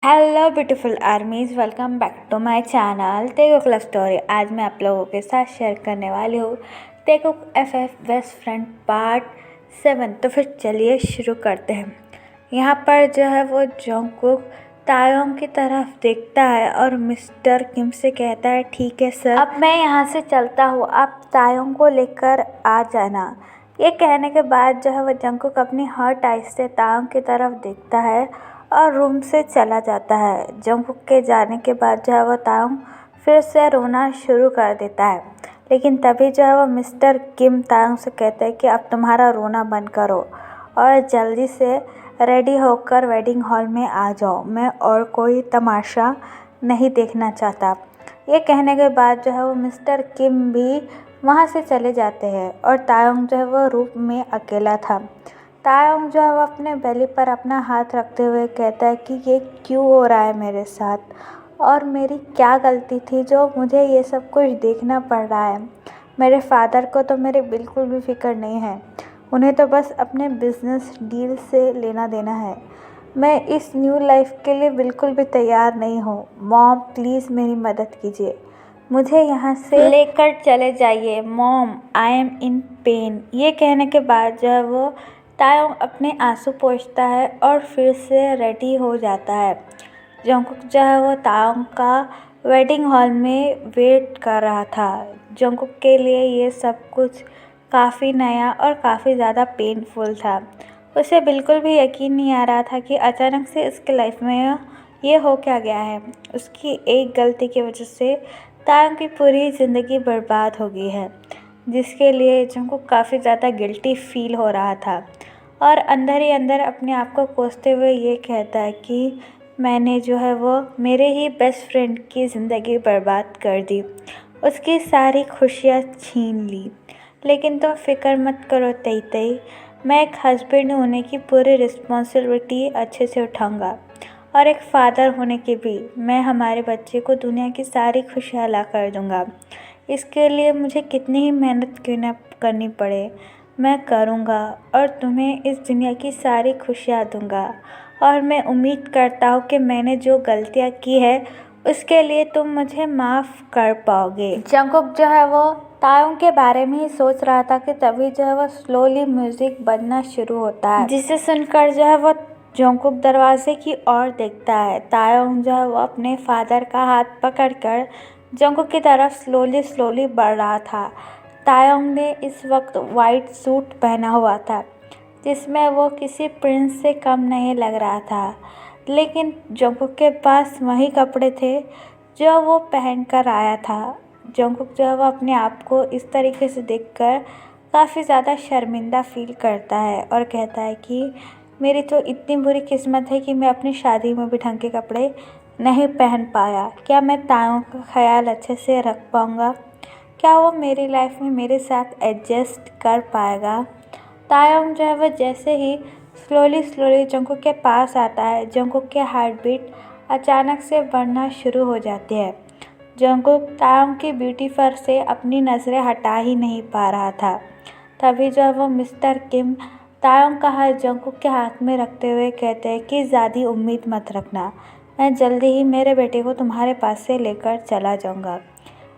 Hello beautiful armies, welcome back to my channel Taekook love story. आज मैं आप लोगों के साथ शेयर करने वाली हूँ तेगुक एफएफ बेस्ट फ्रेंड पार्ट 7। तो फिर चलिए शुरू करते हैं। यहाँ पर जो है वो जंगकुक तायोंग की तरफ देखता है और मिस्टर किम से कहता है, ठीक है सर, अब मैं यहाँ से चलता हूँ, आप तायोंग को लेकर आ जाना। ये कहने के बाद जो है वो जंगकुक अपनी हर्ट आइज से तायोंग की तरफ देखता है और रूम से चला जाता है। जंगकुक के जाने के बाद जो है वो तायोंग फिर से रोना शुरू कर देता है, लेकिन तभी जो है वो मिस्टर किम तायोंग से कहते हैं कि अब तुम्हारा रोना बंद करो और जल्दी से रेडी होकर वेडिंग हॉल में आ जाओ, मैं और कोई तमाशा नहीं देखना चाहता। ये कहने के बाद जो है वो मिस्टर किम भी वहाँ से चले जाते हैं और तायोंग जो है वो रूम में अकेला था। तायोंग जो है वो अपने बेली पर अपना हाथ रखते हुए कहता है कि ये क्यों हो रहा है मेरे साथ और मेरी क्या गलती थी जो मुझे ये सब कुछ देखना पड़ रहा है। मेरे फादर को तो मेरे बिल्कुल भी फिक्र नहीं है, उन्हें तो बस अपने बिजनेस डील से लेना देना है। मैं इस न्यू लाइफ के लिए बिल्कुल भी तैयार नहीं हूँ। मॉम प्लीज़ मेरी मदद कीजिए, मुझे यहाँ से लेकर चले जाइए। Mom I am in pen. ये कहने के बाद जो है वो तायोंग अपने आंसू पोंछता है और फिर से रेडी हो जाता है। जंगकुक जो है वो तायोंग का वेडिंग हॉल में वेट कर रहा था। जंगकुक के लिए ये सब कुछ काफ़ी नया और काफ़ी ज़्यादा पेनफुल था। उसे बिल्कुल भी यकीन नहीं आ रहा था कि अचानक से उसके लाइफ में ये हो क्या गया है। उसकी एक गलती की वजह से तायोंग की पूरी ज़िंदगी बर्बाद हो गई है, जिसके लिए जंगकुक काफ़ी ज़्यादा गिल्टी फील हो रहा था और अंदर ही अंदर अपने आप को कोसते हुए ये कहता है कि मैंने जो है वो मेरे ही बेस्ट फ्रेंड की ज़िंदगी बर्बाद कर दी, उसकी सारी खुशियाँ छीन ली। लेकिन तुम फिक्र मत करो तई तई, मैं एक हस्बैंड होने की पूरी रिस्पॉन्सिबिलिटी अच्छे से उठाऊंगा और एक फादर होने की भी। मैं हमारे बच्चे को दुनिया की सारी खुशियाँ ला कर दूँगा। इसके लिए मुझे कितनी ही मेहनत क्यों न करनी पड़े, मैं करूँगा और तुम्हें इस दुनिया की सारी खुशियाँ दूँगा। और मैं उम्मीद करता हूँ कि मैंने जो गलतियाँ की है उसके लिए तुम मुझे माफ़ कर पाओगे। जंगकुक जो है वो तायोंग के बारे में ही सोच रहा था कि तभी जो है वो स्लोली म्यूज़िक बजना शुरू होता है, जिसे सुनकर जो है वो जंगकुक दरवाजे की ओर देखता है। तायोंग जो है वो अपने फादर का हाथ पकड़कर जंगकुक की तरफ स्लोली बढ़ रहा था। तायोंग ने इस वक्त वाइट सूट पहना हुआ था, जिसमें वो किसी प्रिंस से कम नहीं लग रहा था, लेकिन जंगकुक के पास वही कपड़े थे जो वो पहन कर आया था। जंगकुक जो है वो अपने आप को इस तरीके से देखकर काफ़ी ज़्यादा शर्मिंदा फील करता है और कहता है कि मेरी तो इतनी बुरी किस्मत है कि मैं अपनी शादी में भी ढंग के कपड़े नहीं पहन पाया। क्या मैं तायोंग का ख्याल अच्छे से रख पाऊँगा? क्या वो मेरी लाइफ में मेरे साथ एडजस्ट कर पाएगा? तायोंग जो है वो जैसे ही स्लोली जंगकुक के पास आता है, जंगकुक के हार्ट बीट अचानक से बढ़ना शुरू हो जाती है। जंगकुक तायोंग की ब्यूटी पर से अपनी नज़रें हटा ही नहीं पा रहा था। तभी जो है वो मिस्टर किम तायोंग का हाथ जंगकुक के हाथ में रखते हुए कहते हैं कि ज़्यादा उम्मीद मत रखना, मैं जल्दी ही मेरे बेटे को तुम्हारे पास से लेकर चला जाऊंगा।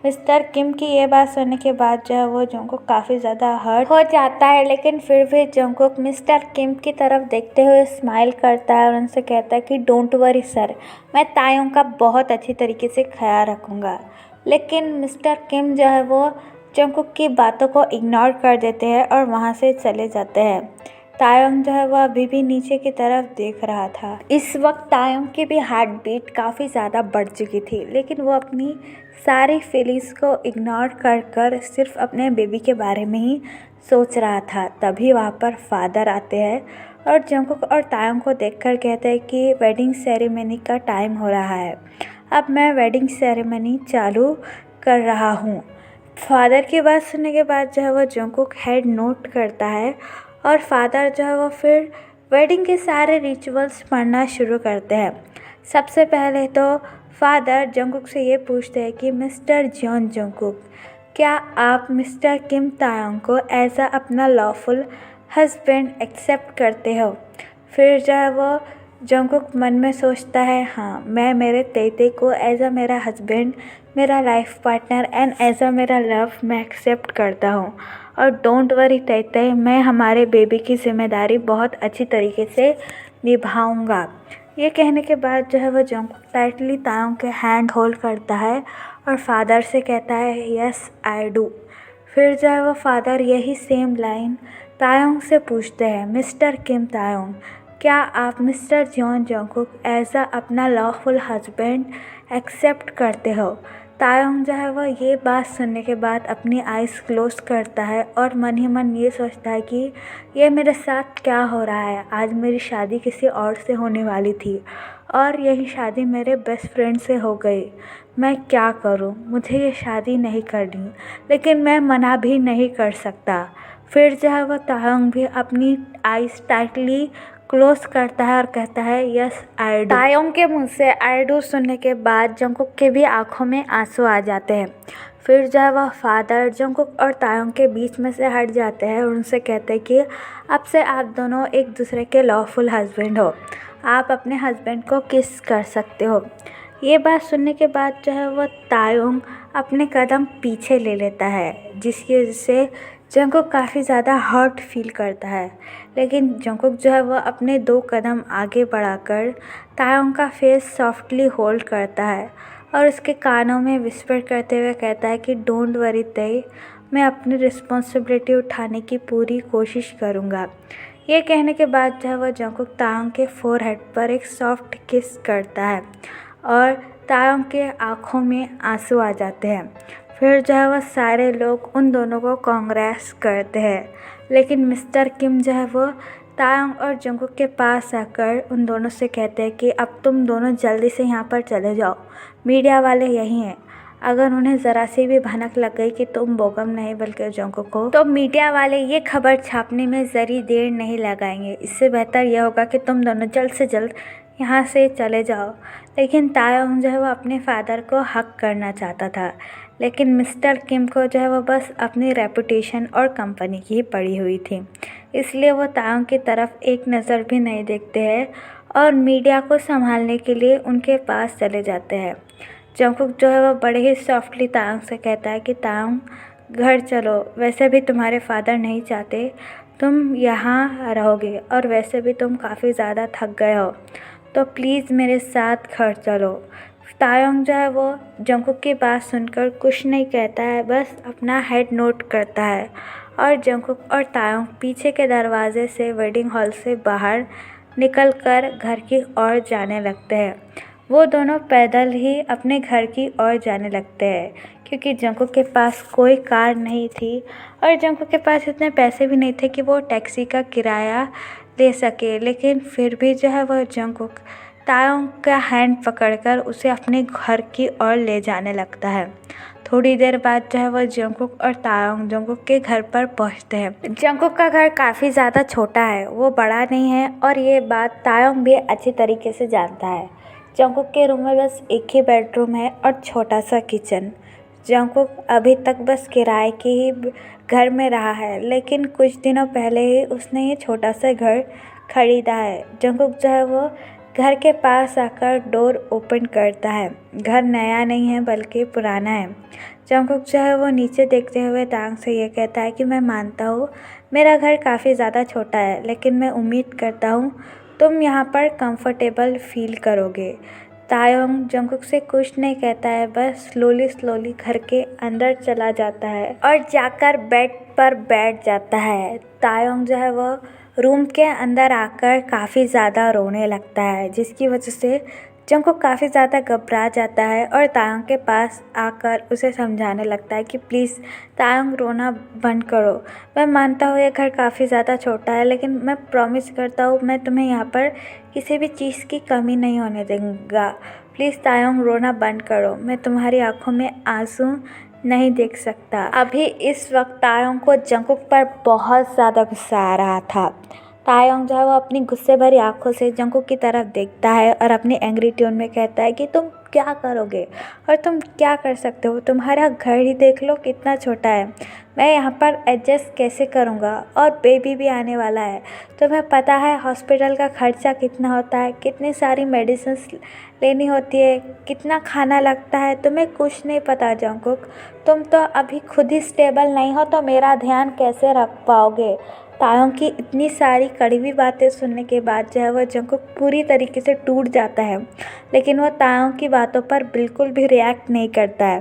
मिस्टर किम की ये बात सुनने के बाद जो है वो जंगकुक काफ़ी ज़्यादा हर्ट हो जाता है, लेकिन फिर भी जंगकुक मिस्टर किम की तरफ देखते हुए स्माइल करता है और उनसे कहता है कि डोंट वरी सर, मैं तायोंग का बहुत अच्छी तरीके से ख्याल रखूँगा। लेकिन मिस्टर किम जो है वो जंगकुक की बातों को इग्नोर कर देते हैं और वहाँ से चले जाते हैं। तायोंग जो है वो अभी भी नीचे की तरफ देख रहा था। इस वक्त तायोंग की भी हार्ट बीट काफ़ी ज़्यादा बढ़ चुकी थी, लेकिन वो अपनी सारी फीलिंग्स को इग्नोर कर सिर्फ अपने बेबी के बारे में ही सोच रहा था। तभी वहाँ पर फादर आते हैं और जंगकुक और तायोंग को देखकर कहते हैं कि वेडिंग सेरेमनी का टाइम हो रहा है, अब मैं वेडिंग सेरेमनी चालू कर रहा हूँ। फादर की बात सुनने के बाद जो है वो जंगकुक हेड नोट करता है और फादर जो है वो फिर वेडिंग के सारे रिचुअल्स पढ़ना शुरू करते हैं। सबसे पहले तो फादर जंगकुक से ये पूछते हैं कि मिस्टर जॉन जंगकुक, क्या आप मिस्टर किम तायोंग को एज अपना लॉफुल हस्बैंड एक्सेप्ट करते हो? फिर जो है वो जंगकुक मन में सोचता है, हाँ मैं मेरे तेते को एज अ मेरा हस्बैंड, मेरा life partner and as a मेरा लव मैं एक्सेप्ट करता हूँ। और डोंट वरी तेते, मैं हमारे बेबी की जिम्मेदारी बहुत अच्छी तरीके से निभाऊंगा। ये कहने के बाद जो है वो जंगकुक टाइटली तायोंग के हैंड होल्ड करता है और फादर से कहता है, यस आई डू। फिर जो है वो फादर यही सेम लाइन तायोंग से पूछते हैं, मिस्टर किम तायोंग, क्या आप mister John Jungkook as a अपना लॉफुल हस्बैंड एक्सेप्ट करते हो? तायोंग जो है वो ये बात सुनने के बाद अपनी आइज़ क्लोज करता है और मन ही मन ये सोचता है कि ये मेरे साथ क्या हो रहा है। आज मेरी शादी किसी और से होने वाली थी और यही शादी मेरे बेस्ट फ्रेंड से हो गई। मैं क्या करूं? मुझे ये शादी नहीं करनी, लेकिन मैं मना भी नहीं कर सकता। फिर जो है वो तायोंग भी अपनी आइज़ टाइटली क्लोज करता है और कहता है, यस आई डू। तायोंग के मुंह से आई डू सुनने के बाद जंगकुक के भी आंखों में आंसू आ जाते हैं। फिर जो है वह फादर जंगकुक और तायोंग के बीच में से हट जाते हैं और उनसे कहते हैं कि अब से आप दोनों एक दूसरे के लॉफुल हस्बैंड हो, आप अपने हस्बैंड को किस कर सकते हो। ये बात सुनने के बाद जो है वह तायोंग अपने कदम पीछे ले लेता है, जिसकी वजह से जंगकुक काफ़ी ज़्यादा हर्ट फील करता है। लेकिन जंगकुक जो है वह अपने 2 कदम आगे बढ़ाकर तायोंग का फेस सॉफ्टली होल्ड करता है और उसके कानों में विस्पर करते हुए कहता है कि डोंट वरी तय, मैं अपनी रिस्पॉन्सिबिलिटी उठाने की पूरी कोशिश करूँगा। ये कहने के बाद जो है वह जंगकुक तायोंग के फोरहेड पर एक सॉफ्ट किस करता है और तायोंग के आँखों में आंसू आ जाते हैं। फिर जो है वह सारे लोग उन दोनों को कांग्रेस करते हैं, लेकिन मिस्टर किम जो है वो तायोंग और जंगकुक के पास आकर उन दोनों से कहते हैं कि अब तुम दोनों जल्दी से यहाँ पर चले जाओ, मीडिया वाले यहीं हैं। अगर उन्हें ज़रा सी भी भनक लग गई कि तुम बोगम नहीं बल्कि जंगकुक हो, तो मीडिया वाले ये खबर छापने में ज़री देर नहीं लगाएंगे। इससे बेहतर यह होगा कि तुम दोनों जल्द से जल्द यहाँ से चले जाओ। लेकिन तायोंग जो है वो अपने फादर को हक करना चाहता था, लेकिन मिस्टर किम को जो है वो बस अपनी रेपुटेशन और कंपनी की ही पड़ी हुई थी, इसलिए वो तायोंग की तरफ एक नज़र भी नहीं देखते हैं और मीडिया को संभालने के लिए उनके पास चले जाते हैं। जंगकुक जो है वो बड़े ही सॉफ्टली तायोंग से कहता है कि तायोंग घर चलो, वैसे भी तुम्हारे फादर नहीं चाहते तुम यहाँ रहोगे और वैसे भी तुम काफ़ी ज़्यादा थक गए हो, तो प्लीज़ मेरे साथ घर चलो। तायोंग जो है वो जंगकुक की बात सुनकर कुछ नहीं कहता है, बस अपना हेड नोट करता है और जंगकुक और तायोंग पीछे के दरवाजे से वेडिंग हॉल से बाहर निकलकर घर की ओर जाने लगते हैं। वो दोनों पैदल ही अपने घर की ओर जाने लगते हैं, क्योंकि जंगकुक के पास कोई कार नहीं थी और जंगकुक के पास इतने पैसे भी नहीं थे कि वो टैक्सी का किराया ले सके। लेकिन फिर भी जो है वह जंगकुक तायोंग का हैंड पकड़कर उसे अपने घर की ओर ले जाने लगता है। थोड़ी देर बाद जो है वह जंगकुक और तायोंग जंगकुक के घर पर पहुंचते हैं। जंगकुक का घर काफ़ी ज़्यादा छोटा है, वो बड़ा नहीं है और ये बात तायोंग भी अच्छी तरीके से जानता है। जंगकुक के रूम में बस एक ही बेडरूम है और छोटा सा किचन। जंगकुक अभी तक बस किराए के ही घर में रहा है, लेकिन कुछ दिनों पहले ही उसने ये छोटा सा घर खरीदा है। जंगकुक जो है वो घर के पास आकर डोर ओपन करता है। घर नया नहीं है बल्कि पुराना है। जंगकुक जो है वो नीचे देखते हुए तायोंग से ये कहता है कि मैं मानता हूँ मेरा घर काफ़ी ज़्यादा छोटा है, लेकिन मैं उम्मीद करता हूँ तुम यहाँ पर कंफर्टेबल फील करोगे। तायोंग जंगकुक से कुछ नहीं कहता है, बस स्लोली घर के अंदर चला जाता है और जाकर बेड पर बैठ जाता है। तायोंग जो है वो रूम के अंदर आकर काफ़ी ज़्यादा रोने लगता है, जिसकी वजह से जंगकुक काफ़ी ज़्यादा घबरा जाता है और तायोंग के पास आकर उसे समझाने लगता है कि प्लीज़ तायोंग रोना बंद करो। मैं मानता हूँ ये घर काफ़ी ज़्यादा छोटा है, लेकिन मैं प्रॉमिस करता हूँ मैं तुम्हें यहाँ पर किसी भी चीज़ की कमी नहीं होने दूँगा। प्लीज़ तायोंग रोना बंद करो, मैं तुम्हारी आँखों में आंसू नहीं देख सकता। अभी इस वक्त तायोंग को जंगकुक पर बहुत ज़्यादा गुस्सा आ रहा था। तायोंग जो है वो अपनी गुस्से भरी आंखों से जंगकुक की तरफ देखता है और अपनी एंग्री ट्यून में कहता है कि तुम क्या करोगे और तुम क्या कर सकते हो? तुम्हारा घर ही देख लो कितना छोटा है। मैं यहाँ पर एडजस्ट कैसे करूँगा? और बेबी भी आने वाला है। तुम्हें पता है हॉस्पिटल का खर्चा कितना होता है, कितनी सारी मेडिसिन्स लेनी होती है, कितना खाना लगता है। तुम्हें कुछ नहीं पता जंकुक। तुम तो अभी खुद ही स्टेबल नहीं हो तो मेरा ध्यान कैसे रख पाओगे? तायों की इतनी सारी कड़वी बातें सुनने के बाद जो है वो जंकुक पूरी तरीके से टूट जाता है। लेकिन वो तायों की बातों पर बिल्कुल भी रिएक्ट नहीं करता है,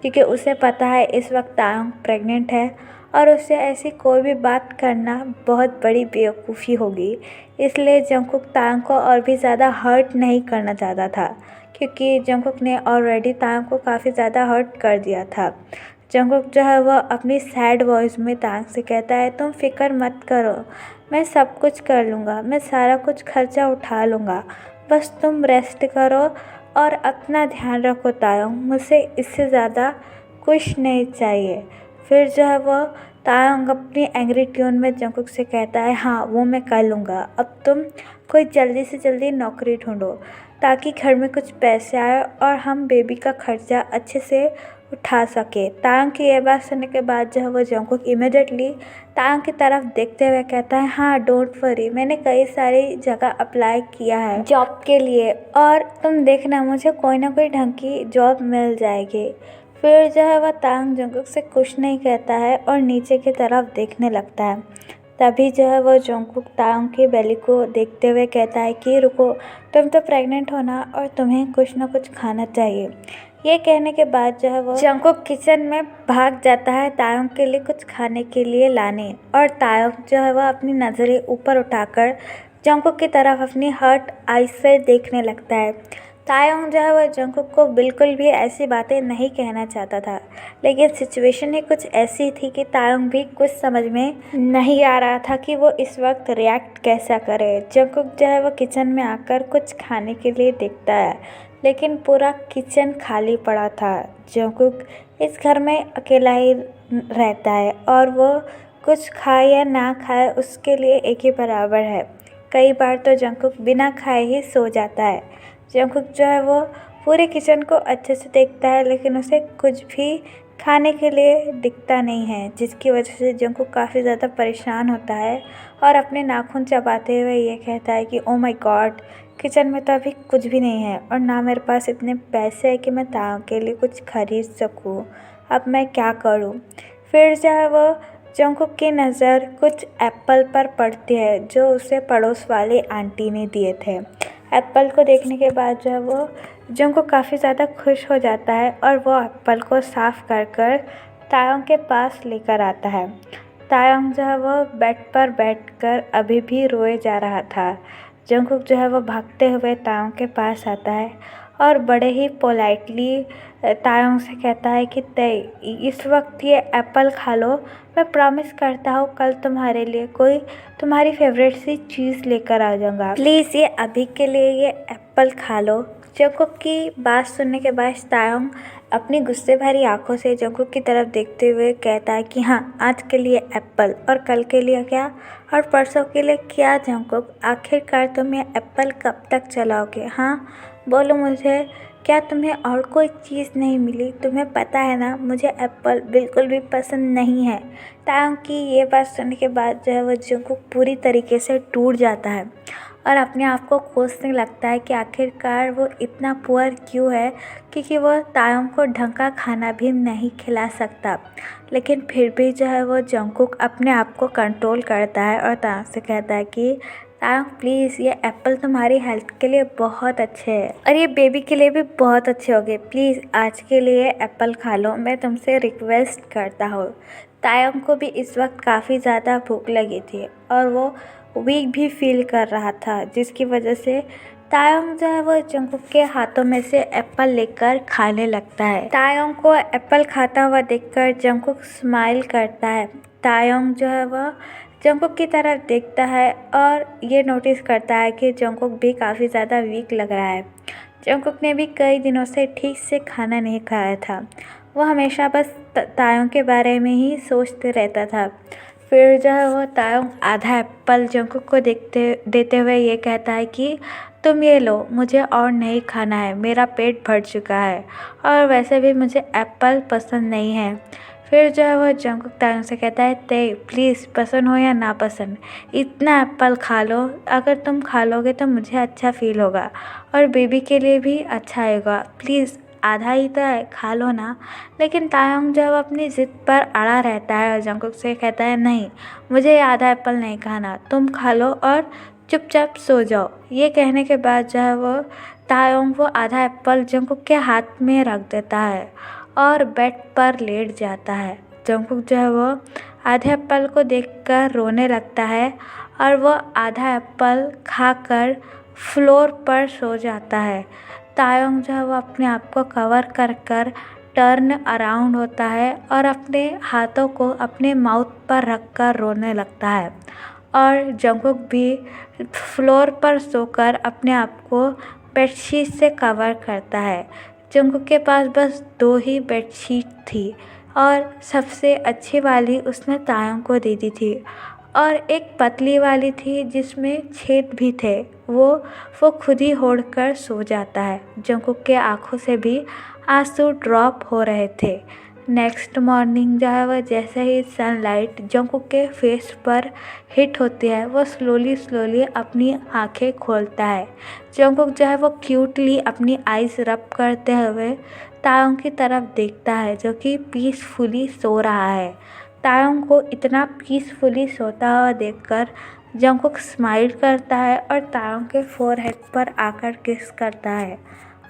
क्योंकि उसे पता है इस वक्त तायों प्रेग्नेंट है और उससे ऐसी कोई भी बात करना बहुत बड़ी बेवकूफ़ी होगी। इसलिए जंकुक तायों को और भी ज़्यादा हर्ट नहीं करना चाहता था, क्योंकि जंकुक ने ऑलरेडी तायों को काफ़ी ज़्यादा हर्ट कर दिया था। जंकुक जो है वह अपनी सैड वॉइस में तांग से कहता है, तुम फिक्र मत करो, मैं सब कुछ कर लूँगा, मैं सारा कुछ खर्चा उठा लूँगा, बस तुम रेस्ट करो और अपना ध्यान रखो तायोंग, मुझे इससे ज़्यादा कुछ नहीं चाहिए। फिर जो है वो तायोंग अपनी एंग्री ट्यून में जंकुक से कहता है, हाँ वो मैं कर लूँगा, अब तुम कोई जल्दी से जल्दी नौकरी ढूंढो ताकि घर में कुछ पैसे आए और हम बेबी का खर्चा अच्छे से उठा सके। तायंग की यह बात सुनने के बाद जो है वो जंकुक इमिडिएटली तायंग की तरफ देखते हुए कहता है, हाँ डोंट वरी, मैंने कई सारी जगह अप्लाई किया है जॉब के लिए और तुम देखना मुझे कोई ना कोई ढंग की जॉब मिल जाएगी। फिर जो है वह तायंग जंकुक से कुछ नहीं कहता है और नीचे की तरफ देखने लगता है। तभी जो है वो जंकुक तायंग की बेली को देखते हुए कहता है कि रुको, तुम तो प्रेग्नेंट हो ना और तुम्हें कुछ ना कुछ खाना चाहिए। ये कहने के बाद जो है वो जंकुक किचन में भाग जाता है तायंग के लिए कुछ खाने के लिए लाने, और तायंग जो है वह अपनी नज़रें ऊपर उठाकर जंकुक की तरफ अपनी हर्ट आइज से देखने लगता है। तायंग जो है वह जंकुक को बिल्कुल भी ऐसी बातें नहीं कहना चाहता था, लेकिन सिचुएशन ही कुछ ऐसी थी कि तायंग भी कुछ समझ में नहीं आ रहा था कि वो इस वक्त रिएक्ट कैसा करे। जंकुक जो है वो किचन में आकर कुछ खाने के लिए देखता है, लेकिन पूरा किचन खाली पड़ा था। जंकुक इस घर में अकेला ही रहता है और वो कुछ खाए या ना खाए उसके लिए एक ही बराबर है। कई बार तो जंकुक बिना खाए ही सो जाता है। जंकुक जो है वो पूरे किचन को अच्छे से देखता है, लेकिन उसे कुछ भी खाने के लिए दिखता नहीं है, जिसकी वजह से जंकुक काफ़ी ज़्यादा परेशान होता है और अपने नाखून चबाते हुए ये कहता है कि ओ माय गॉड, किचन में तो अभी कुछ भी नहीं है और ना मेरे पास इतने पैसे हैं कि मैं ताऊ के लिए कुछ खरीद सकूं। अब मैं क्या करूं? फिर जो है वो जंकुक की नज़र कुछ एप्पल पर पड़ती है जो उसे पड़ोस वाली आंटी ने दिए थे। एप्पल को देखने के बाद जो है वो जंकुक काफ़ी ज़्यादा खुश हो जाता है और वो एप्पल को साफ़ कर कर तायोंग के पास लेकर आता है। तायोंग जो है वो बेड पर बैठकर अभी भी रोए जा रहा था। जंकुक जो है वो भागते हुए तायोंग के पास आता है और बड़े ही पोलाइटली तायोंग से कहता है कि तय इस वक्त ये एप्पल खा लो, मैं प्रॉमिस करता हूँ कल तुम्हारे लिए कोई तुम्हारी फेवरेट सी चीज़ लेकर आ जाऊँगा, प्लीज़ ये अभी के लिए ये एप्पल खा लो। जंकुक की बात सुनने के बाद तायोंग अपनी गुस्से भरी आंखों से जंकुक की तरफ देखते हुए कहता है कि हाँ, आज के लिए एप्पल और कल के लिए क्या और परसों के लिए क्या? जंकुक आखिरकार तुम ये एप्पल कब तक चलाओगे? हाँ बोलो मुझे, क्या तुम्हें और कोई चीज़ नहीं मिली? तुम्हें पता है ना मुझे एप्पल बिल्कुल भी पसंद नहीं है। तायोंग की ये बात सुनने के बाद जो है वो जंकुक पूरी तरीके से टूट जाता है और अपने आप को कोसने लगता है कि आखिरकार वो इतना पुअर क्यों है, क्योंकि वो तायोंग को ढंग का खाना भी नहीं खिला सकता। लेकिन फिर भी जो है वो जंकुक अपने आप को कंट्रोल करता है और तायोंग से कहता है कि तायोंग प्लीज़ ये एप्पल तुम्हारी हेल्थ के लिए बहुत अच्छे हैं और ये बेबी के लिए भी बहुत अच्छे होंगे, प्लीज़ आज के लिए एप्पल खा लो, मैं तुमसे रिक्वेस्ट करता हूँ। तायोंग को भी इस वक्त काफ़ी ज़्यादा भूख लगी थी और वो वीक भी फील कर रहा था, जिसकी वजह से तायोंग जो है वो जंकुक के हाथों में से एप्पल लेकर खाने लगता है। तायोंग को एप्पल खाता हुआ देखकर जंकुक स्माइल करता है। तायोंग जो है वह जंकुक की तरफ देखता है और ये नोटिस करता है कि जंकुक भी काफ़ी ज़्यादा वीक लग रहा है। जंकुक ने भी कई दिनों से ठीक से खाना नहीं खाया था। वो हमेशा बस तायोंग के बारे में ही सोचते रहता था। फिर जो है वो तायंग आधा एप्पल जंकुक को देते हुए ये कहता है कि तुम ये लो, मुझे और नहीं खाना है, मेरा पेट भर चुका है और वैसे भी मुझे एप्पल पसंद नहीं है। फिर जो है वो जंकुक तायंग से कहता है, ते प्लीज़, पसंद हो या ना पसंद, इतना एप्पल खा लो, अगर तुम खा लोगे तो मुझे अच्छा फील होगा और बेबी के लिए भी अच्छा आएगा, प्लीज़ आधा ही तो है, खा लो ना। लेकिन तायंग जब अपनी ज़िद पर अड़ा रहता है और जंकुक से कहता है, नहीं, मुझे ये आधा एप्पल नहीं खाना, तुम खा लो और चुपचाप सो जाओ। ये कहने के बाद जो है वो तायंग वो आधा एप्पल जंकुक के हाथ में रख देता है और बेड पर लेट जाता है। जंकुक जो है वो आधे एप्पल को देखकर रोने लगता है और वो आधा एप्पल खाकर फ्लोर पर सो जाता है। तायंग जो है वो अपने आप को कवर कर कर टर्न अराउंड होता है और अपने हाथों को अपने माउथ पर रख कर रोने लगता है और जंकुक भी फ्लोर पर सोकर अपने आप को बेडशीट से कवर करता है। जंकुक के पास बस 2 ही बेडशीट थी और सबसे अच्छी वाली उसने तायंग को दे दी थी और एक पतली वाली थी जिसमें छेद भी थे, वो खुद ही ओढ़ कर सो जाता है। जंकुक के आँखों से भी आंसू ड्रॉप हो रहे थे। नेक्स्ट मॉर्निंग जो है वह जैसे ही सनलाइट जंकुक के फेस पर हिट होती है, वो स्लोली अपनी आंखें खोलता है। जंकुक जो है वो क्यूटली अपनी आइज़ रब करते हुए तायंग की तरफ देखता है जो कि पीसफुली सो रहा है। तायंग को इतना पीसफुली सोता हुआ देखकर जंकुक स्माइल करता है और तायंग के फोरहेड पर आकर किस करता है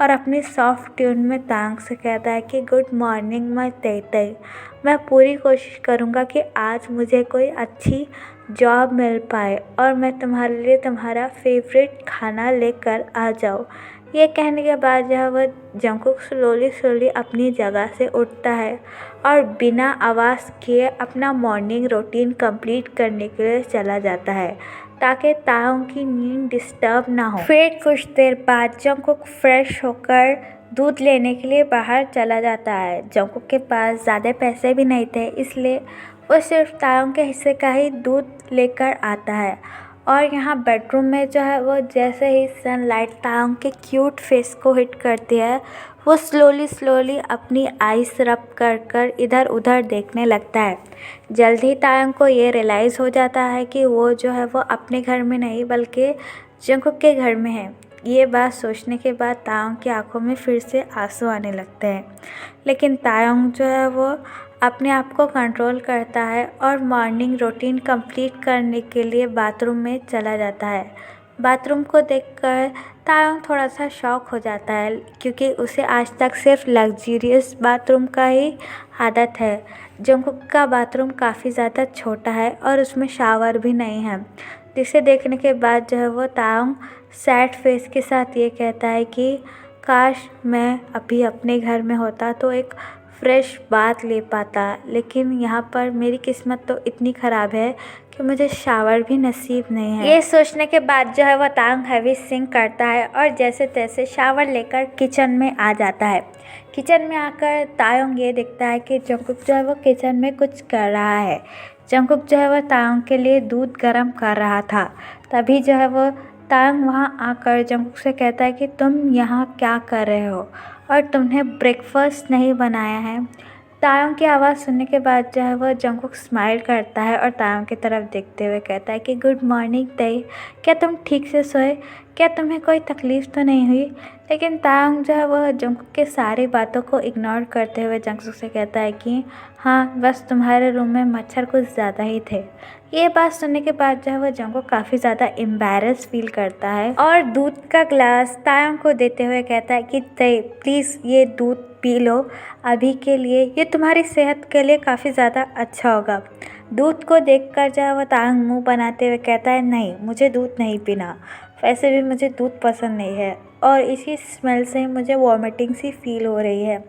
और अपनी सॉफ्ट ट्यून में तायंग से कहता है कि गुड मॉर्निंग माय तेई, मैं पूरी कोशिश करूँगा कि आज मुझे कोई अच्छी जॉब मिल पाए और मैं तुम्हारे लिए तुम्हारा फेवरेट खाना लेकर आ जाऊँ। ये कहने के बाद जो वह जंकुक स्लोली अपनी जगह से उठता है और बिना आवाज़ किए अपना मॉर्निंग रूटीन कंप्लीट करने के लिए चला जाता है ताकि तायंग की नींद डिस्टर्ब ना हो। फिर कुछ देर बाद जंकुक फ्रेश होकर दूध लेने के लिए बाहर चला जाता है। जंकुक के पास ज़्यादा पैसे भी नहीं थे, इसलिए वो सिर्फ तायंग के हिस्से का ही दूध लेकर आता है और यहाँ बेडरूम में जो है वो जैसे ही सनलाइट तायंग के क्यूट फेस को हिट करती है, वो स्लोली अपनी आइज़ रब कर इधर उधर देखने लगता है। जल्द ही तायंग को ये रियलाइज़ हो जाता है कि वो जो है वो अपने घर में नहीं बल्कि जंकुक के घर में है। ये बात सोचने के बाद तायंग की आंखों में फिर से आंसू आने लगते हैं, लेकिन तायंग जो है वो अपने आप को कंट्रोल करता है और मॉर्निंग रूटीन कंप्लीट करने के लिए बाथरूम में चला जाता है। बाथरूम को देखकर तायंग थोड़ा सा शॉक हो जाता है क्योंकि उसे आज तक सिर्फ लग्जरियस बाथरूम का ही आदत है। जंकुक का बाथरूम काफ़ी ज़्यादा छोटा है और उसमें शावर भी नहीं है, जिसे देखने के बाद जो है वो तायंग सैड फेस के साथ ये कहता है कि काश मैं अभी अपने घर में होता तो एक फ्रेश बात ले पाता, लेकिन यहाँ पर मेरी किस्मत तो इतनी ख़राब है कि मुझे शावर भी नसीब नहीं है। ये सोचने के बाद जो है वह तायंग हैवी सिंक करता है और जैसे तैसे शावर लेकर किचन में आ जाता है। किचन में आकर तायंग ये देखता है कि जंकुक जो है वो किचन में कुछ कर रहा है। जंकुक जो है वह तायंग के लिए दूध गर्म कर रहा था। तभी जो है वो तायंग वहाँ आकर जंकुक से कहता है कि तुम यहाँ क्या कर रहे हो और तुमने ब्रेकफास्ट नहीं बनाया है। तायंग की आवाज़ सुनने के बाद जो है वह जंकुक स्माइल करता है और तायंग की तरफ देखते हुए कहता है कि गुड मॉर्निंग तेई, क्या तुम ठीक से सोए, क्या तुम्हें कोई तकलीफ़ तो नहीं हुई। लेकिन तायंग जो है वह जंकुक के सारी बातों को इग्नोर करते हुए जंकुक से कहता है कि हाँ, बस तुम्हारे रूम में मच्छर कुछ ज़्यादा ही थे। ये बात सुनने के बाद जो है वह जंकुक काफ़ी ज़्यादा एम्बैरस फील करता है और दूध का ग्लास तायंग को देते हुए कहता है कि तेई प्लीज़ ये दूध पी लो अभी के लिए, ये तुम्हारी सेहत के लिए काफ़ी ज़्यादा अच्छा होगा। दूध को देखकर जो है वह तायंग मुँह बनाते हुए कहता है, नहीं, मुझे दूध नहीं पीना, वैसे भी मुझे दूध पसंद नहीं है और इसी स्मेल से मुझे वॉमिटिंग सी फील हो रही है।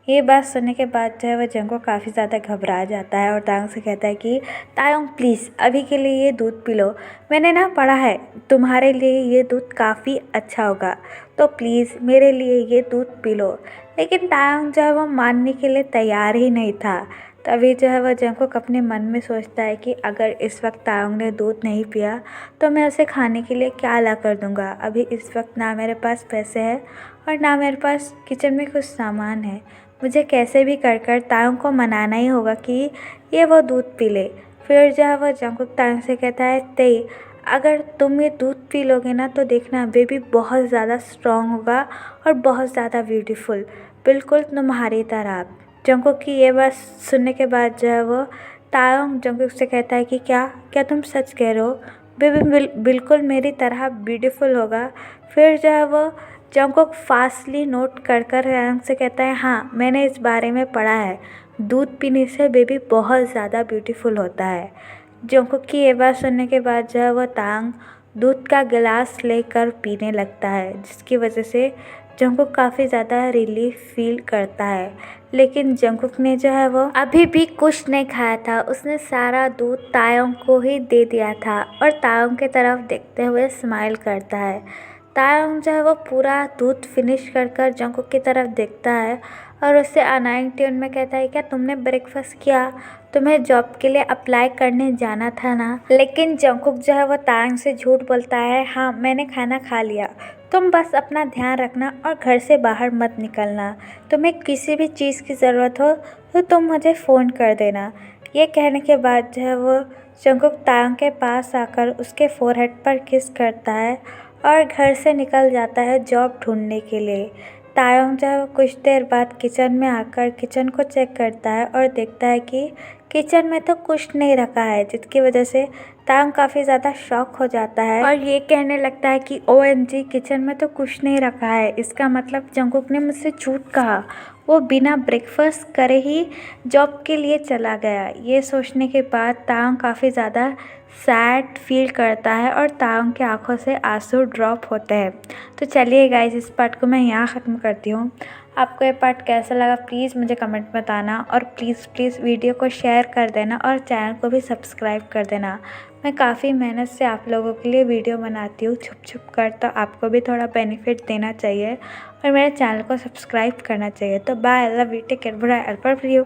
ये बात सुनने के बाद जो है वह जंकुक काफ़ी ज़्यादा घबरा जाता है और तायंग से कहता है कि तायंग प्लीज़ अभी के लिए ये दूध पी लो, मैंने ना पढ़ा है तुम्हारे लिए ये दूध काफ़ी अच्छा होगा, तो प्लीज़ मेरे लिए ये दूध पी लो। लेकिन तायंग जो है वो मानने के लिए तैयार ही नहीं था। तभी जो है वह जंगकुक अपने मन में सोचता है कि अगर इस वक्त तायोंग ने दूध नहीं पिया तो मैं उसे खाने के लिए क्या ला कर दूंगा। अभी इस वक्त ना मेरे पास पैसे हैं और ना मेरे पास किचन में कुछ सामान है। मुझे कैसे भी कर कर तायोंग को मनाना ही होगा कि ये वो दूध पी ले। फिर जो है वह जंगकुक तायोंग से कहता है, तेई अगर तुम ये दूध पी लोगे ना तो देखना बेबी बहुत ज़्यादा स्ट्रांग होगा और बहुत ज़्यादा ब्यूटीफुल, बिल्कुल तुम्हारी तरह। जंगकुक की ये बात सुनने के बाद जो है वो तायोंग जंगकुक से कहता है कि क्या क्या तुम सच कह रहे हो? बेबी बिल्कुल मेरी तरह ब्यूटीफुल होगा। फिर जो है वो जंगकुक फास्टली नोट कर कर तायोंग से कहता है, हाँ मैंने इस बारे में पढ़ा है, दूध पीने से बेबी बहुत ज़्यादा ब्यूटीफुल होता है। जंगकुक की ये बात सुनने के बाद जो है वो तांग दूध का गिलास लेकर पीने लगता है, जिसकी वजह से जंगकुक काफ़ी ज़्यादा रिलीफ फील करता है। लेकिन जंगकुक ने जो है वो अभी भी कुछ नहीं खाया था, उसने सारा दूध तायोंग को ही दे दिया था और तायोंग की तरफ देखते हुए स्माइल करता है। तायोंग जो है वो पूरा दूध फिनिश कर कर जंगकुक की तरफ देखता है और उससे अनाइंग ट्यून में कहता है, क्या तुमने ब्रेकफास्ट किया? तुम्हें जॉब के लिए अप्लाई करने जाना था ना? लेकिन जंगकुक जो है वो तायोंग से झूठ बोलता है, हाँ मैंने खाना खा लिया, तुम बस अपना ध्यान रखना और घर से बाहर मत निकलना। तुम्हें किसी भी चीज़ की ज़रूरत हो तो तुम मुझे फ़ोन कर देना। ये कहने के बाद जो है वो जंगकुक तायोंग के पास आकर उसके फोरहेड पर किस करता है और घर से निकल जाता है जॉब ढूंढने के लिए। तायोंग जो है वो कुछ देर बाद किचन में आकर किचन को चेक करता है और देखता है कि किचन में तो कुछ नहीं रखा है, जिसकी वजह से तायोंग काफ़ी ज़्यादा शॉक हो जाता है और ये कहने लगता है कि OMG किचन में तो कुछ नहीं रखा है, इसका मतलब जंगकुक ने मुझसे झूठ कहा, वो बिना ब्रेकफास्ट करे ही जॉब के लिए चला गया। ये सोचने के बाद तायोंग काफ़ी ज़्यादा सैड फील करता है और तायोंग की आंखों से आंसू ड्रॉप होते हैं। तो चलिए गाइस, इस पार्ट को मैं यहाँ ख़त्म करती हूँ। आपको ये पार्ट कैसा लगा प्लीज़ मुझे कमेंट में बताना और प्लीज़ वीडियो को शेयर कर देना और चैनल को भी सब्सक्राइब कर देना। मैं काफ़ी मेहनत से आप लोगों के लिए वीडियो बनाती हूँ छुप छुप कर, तो आपको भी थोड़ा बेनिफिट देना चाहिए और मेरे चैनल को सब्सक्राइब करना चाहिए। तो bye, love you, take care, bye, for you.